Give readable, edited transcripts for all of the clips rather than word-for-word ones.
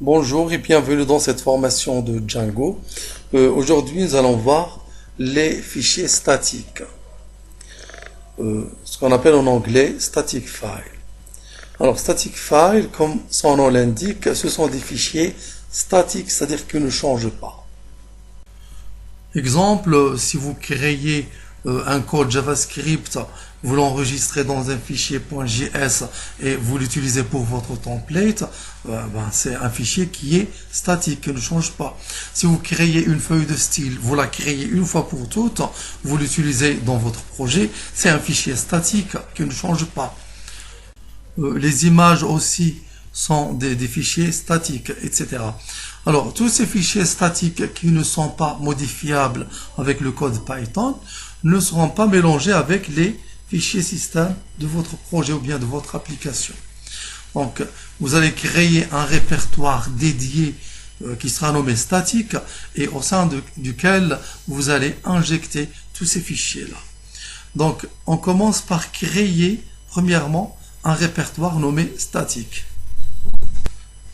Bonjour et bienvenue dans cette formation de Django. Aujourd'hui, nous allons voir les fichiers statiques, ce qu'on appelle en anglais static file. Alors, static file, comme son nom l'indique, ce sont des fichiers statiques, c'est-à-dire qu'ils ne changent pas. Exemple, si vous créez un code JavaScript, vous l'enregistrez dans un fichier .js et vous l'utilisez pour votre template, c'est un fichier qui est statique, qui ne change pas. Si vous créez une feuille de style, vous la créez une fois pour toutes, vous l'utilisez dans votre projet, c'est un fichier statique qui ne change pas. Les images aussi sont des fichiers statiques, etc. Alors, tous ces fichiers statiques qui ne sont pas modifiables avec le code Python ne seront pas mélangés avec les fichiers système de votre projet ou bien de votre application. Donc, vous allez créer un répertoire dédié qui sera nommé statique et au sein duquel vous allez injecter tous ces fichiers-là. Donc, on commence par créer, premièrement, un répertoire nommé statique.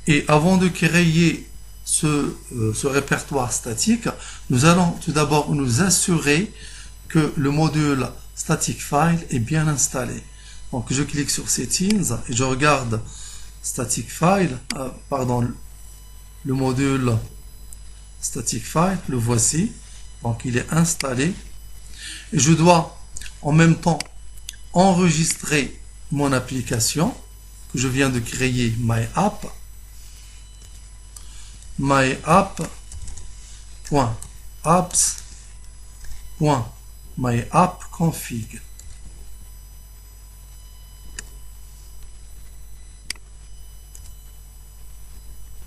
Et avant de créer ce répertoire statique, nous allons tout d'abord nous assurer que le module static file est bien installé. Donc je clique sur Settings et je regarde static file, le module static file, le voici. Donc il est installé. Et je dois en même temps enregistrer mon application que je viens de créer, myapp.apps.myappconfig.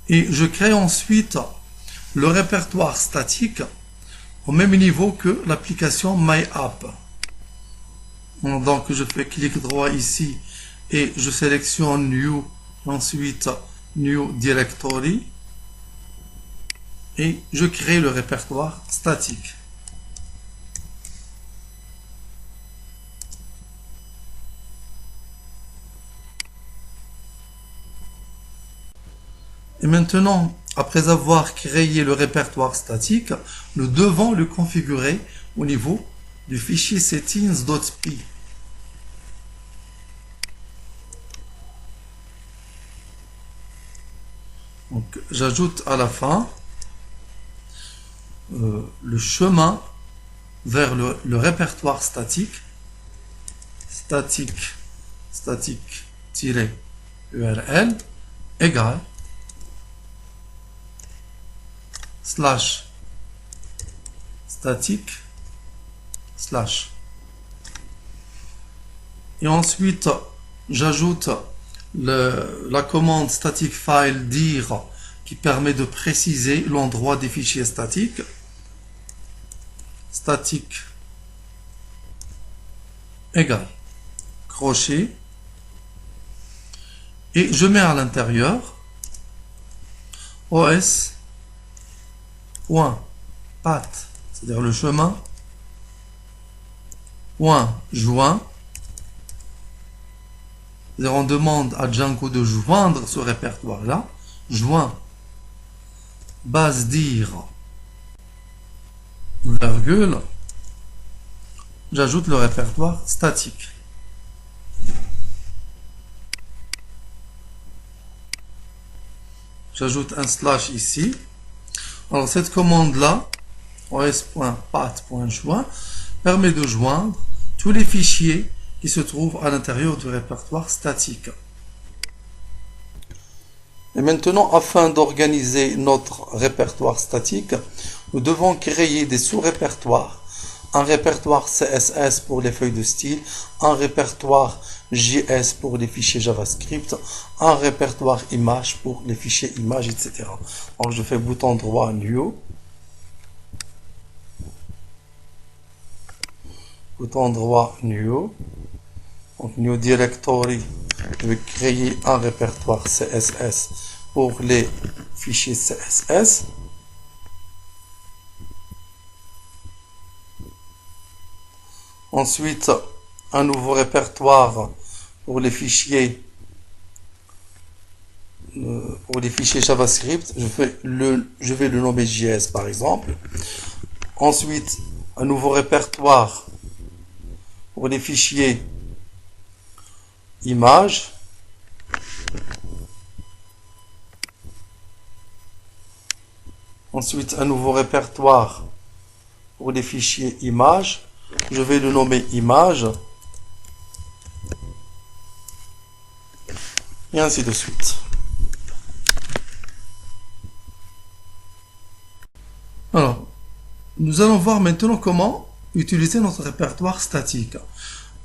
Et je crée ensuite le répertoire statique au même niveau que l'application myapp. Donc je fais clic droit ici et je sélectionne New, ensuite New Directory et je crée le répertoire statique. Et maintenant, après avoir créé le répertoire statique, nous devons le configurer au niveau du fichier settings.py. Donc, j'ajoute à la fin le chemin vers le répertoire statique, statique-url égale /static/ et ensuite j'ajoute la commande static file dir qui permet de préciser l'endroit des fichiers statiques, statique égale crochet et je mets à l'intérieur os.path, c'est-à-dire le chemin, .join, c'est-à-dire on demande à Django de joindre ce répertoire-là, joint base dir, virgule, j'ajoute le répertoire statique. J'ajoute un slash ici. Alors cette commande-là, os.path.join, permet de joindre tous les fichiers qui se trouvent à l'intérieur du répertoire statique. Et maintenant, afin d'organiser notre répertoire statique, nous devons créer des sous-répertoires. Un répertoire CSS pour les feuilles de style, un répertoire JS pour les fichiers JavaScript, un répertoire image pour les fichiers images, etc. Donc je fais bouton droit New, bouton droit New, donc New Directory, je vais créer un répertoire CSS pour les fichiers CSS. Ensuite, un nouveau répertoire pour les fichiers pour les fichiers JavaScript, je vais le nommer JS par exemple. Ensuite, un nouveau répertoire pour les fichiers images. Ensuite, un nouveau répertoire pour les fichiers images. Je vais le nommer image. Et ainsi de suite. Alors, nous allons voir maintenant comment utiliser notre répertoire statique.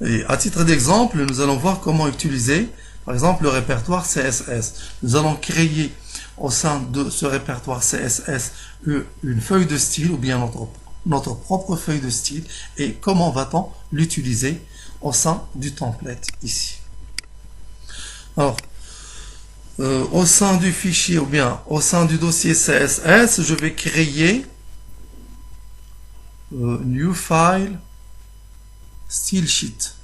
Et à titre d'exemple, nous allons voir comment utiliser, par exemple, le répertoire CSS. Nous allons créer au sein de ce répertoire CSS une feuille de style ou bien notre propre feuille de style et comment va-t-on l'utiliser au sein du template ici. Alors, au sein du fichier ou bien au sein du dossier CSS, je vais créer new file style sheet.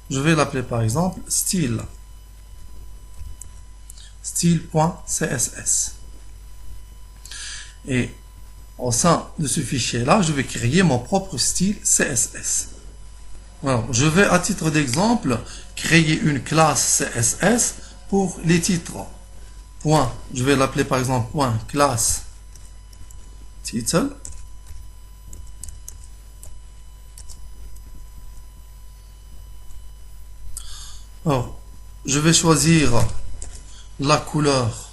Je vais l'appeler par exemple style.css. Et au sein de ce fichier-là, je vais créer mon propre style CSS. Alors, je vais à titre d'exemple créer une classe CSS pour les titres. Je vais l'appeler par exemple classe title. Alors, je vais choisir la couleur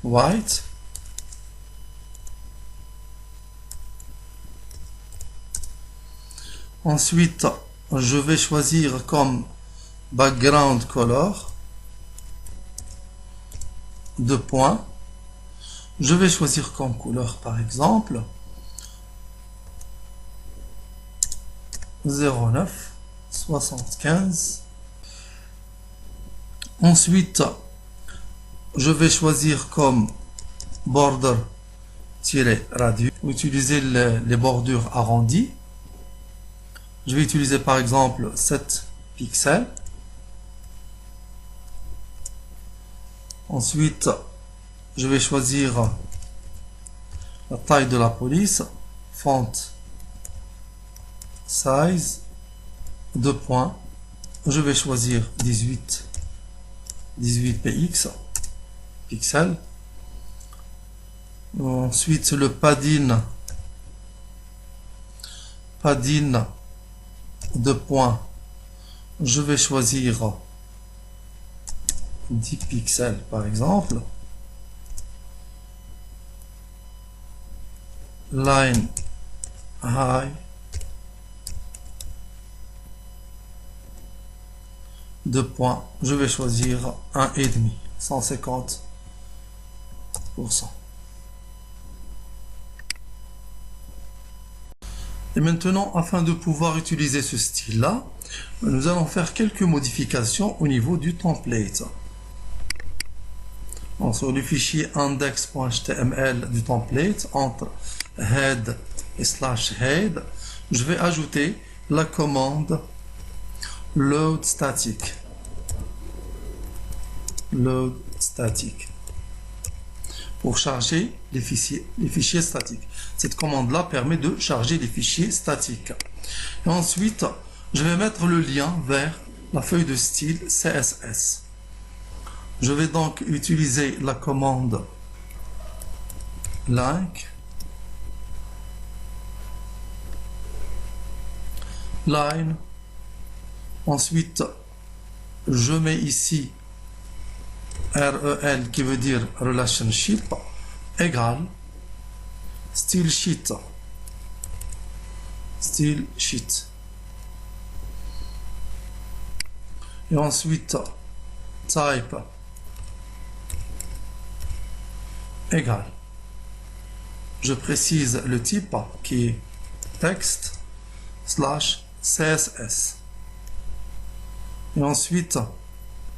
white. Ensuite, je vais choisir comme background color deux points. Je vais choisir comme couleur par exemple 0975. Ensuite, je vais choisir comme border-radius, utiliser les bordures arrondies. Je vais utiliser par exemple 7 pixels. Ensuite, je vais choisir la taille de la police, font size, deux points. Je vais choisir 18 px pixels. Ensuite, le padding deux points. Je vais choisir 10 pixels par exemple. Line high deux points. Je vais choisir 1,5 150%. Et maintenant, afin de pouvoir utiliser ce style-là, nous allons faire quelques modifications au niveau du template. Donc, sur le fichier index.html du template, entre head et /head, je vais ajouter la commande load static. Pour charger les fichiers statiques. Cette commande-là permet de charger les fichiers statiques. Et ensuite, je vais mettre le lien vers la feuille de style CSS. Je vais donc utiliser la commande link line. Ensuite, je mets ici REL qui veut dire relationship égale style sheet. Et ensuite type égale. Je précise le type qui est texte /CSS. Et ensuite,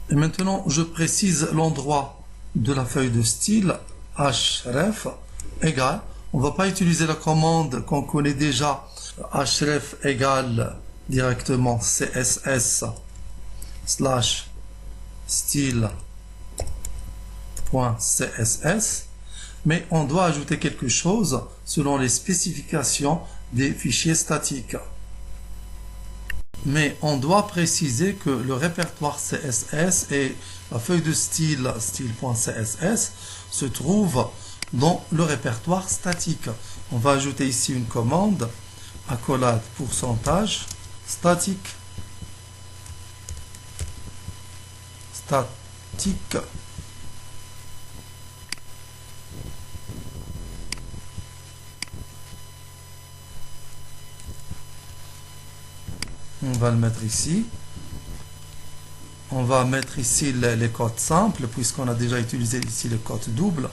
et maintenant, je précise l'endroit de la feuille de style href égale. On ne va pas utiliser la commande qu'on connaît déjà, href égale directement css style.css, mais on doit ajouter quelque chose selon les spécifications des fichiers statiques. Mais on doit préciser que le répertoire CSS et la feuille de style style.css se trouvent dans le répertoire statique. On va ajouter ici une commande, accolade pourcentage statique. On va le mettre ici. On va mettre ici les codes simples, puisqu'on a déjà utilisé ici les codes doubles.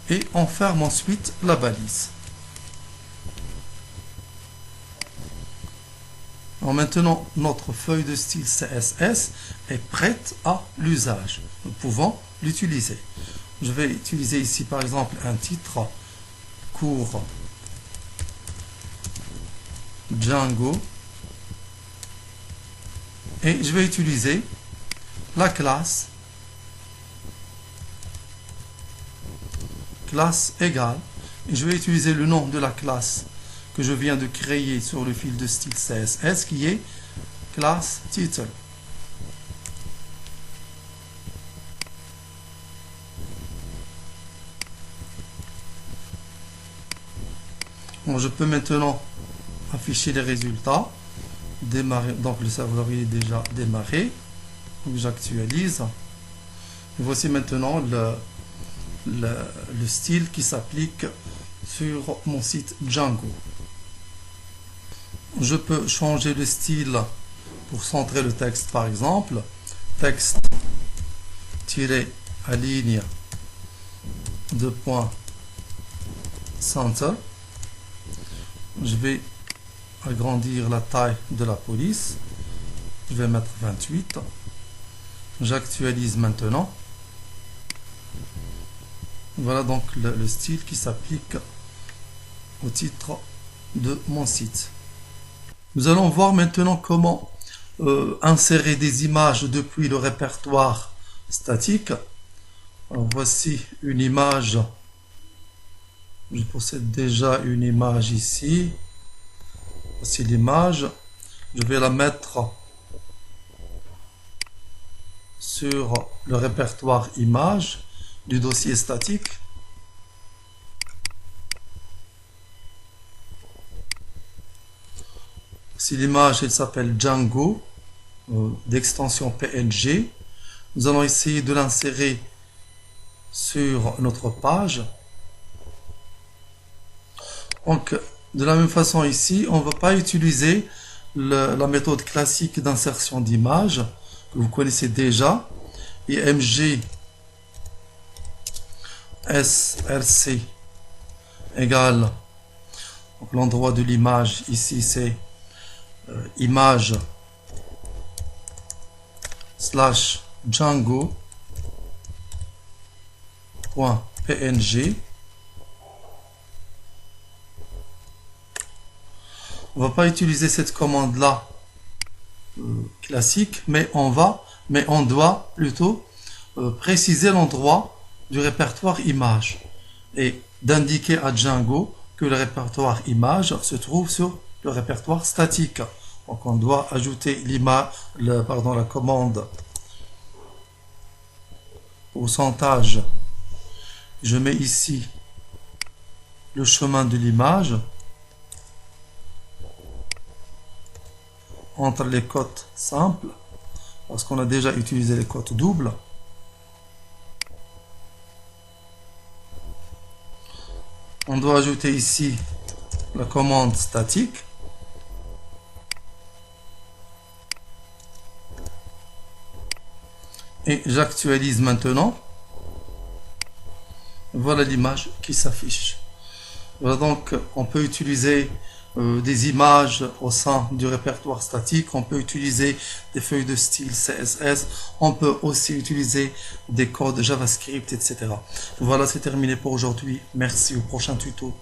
Et on ferme ensuite la balise. Maintenant, notre feuille de style CSS est prête à l'usage. Nous pouvons l'utiliser. Je vais utiliser ici par exemple un titre court Django et je vais utiliser la classe égale et je vais utiliser le nom de la classe que je viens de créer sur le fil de style CSS qui est classe title. Bon, je peux maintenant afficher les résultats, démarrer, donc le serveur est déjà démarré, j'actualise, et voici maintenant le style qui s'applique sur mon site Django. Je peux changer le style pour centrer le texte par exemple, texte tiré à ligne de point center. Je vais agrandir la taille de la police. Je vais mettre 28. J'actualise maintenant. Voilà donc le style qui s'applique au titre de mon site. Nous allons voir maintenant comment insérer des images depuis le répertoire statique. Alors, voici une image. Je possède déjà une image ici. Voici l'image. Je vais la mettre sur le répertoire image du dossier statique. Si l'image elle s'appelle Django d'extension PNG, nous allons essayer de l'insérer sur notre page. Donc de la même façon ici, on ne va pas utiliser la méthode classique d'insertion d'image que vous connaissez déjà, img src égale l'endroit de l'image ici c'est image slash Django.png. On va pas utiliser cette commande là classique, mais on doit plutôt préciser l'endroit du répertoire image et d'indiquer à Django que le répertoire image se trouve sur le répertoire statique. Donc on doit ajouter la commande pourcentage. Je mets ici le chemin de l'image entre les cotes simples parce qu'on a déjà utilisé les cotes doubles. On doit ajouter ici la commande statique. Et j'actualise maintenant. Voilà l'image qui s'affiche. Voilà donc on peut utiliser des images au sein du répertoire statique, on peut utiliser des feuilles de style CSS, on peut aussi utiliser des codes JavaScript, etc. Voilà, c'est terminé pour aujourd'hui. Merci, au prochain tuto.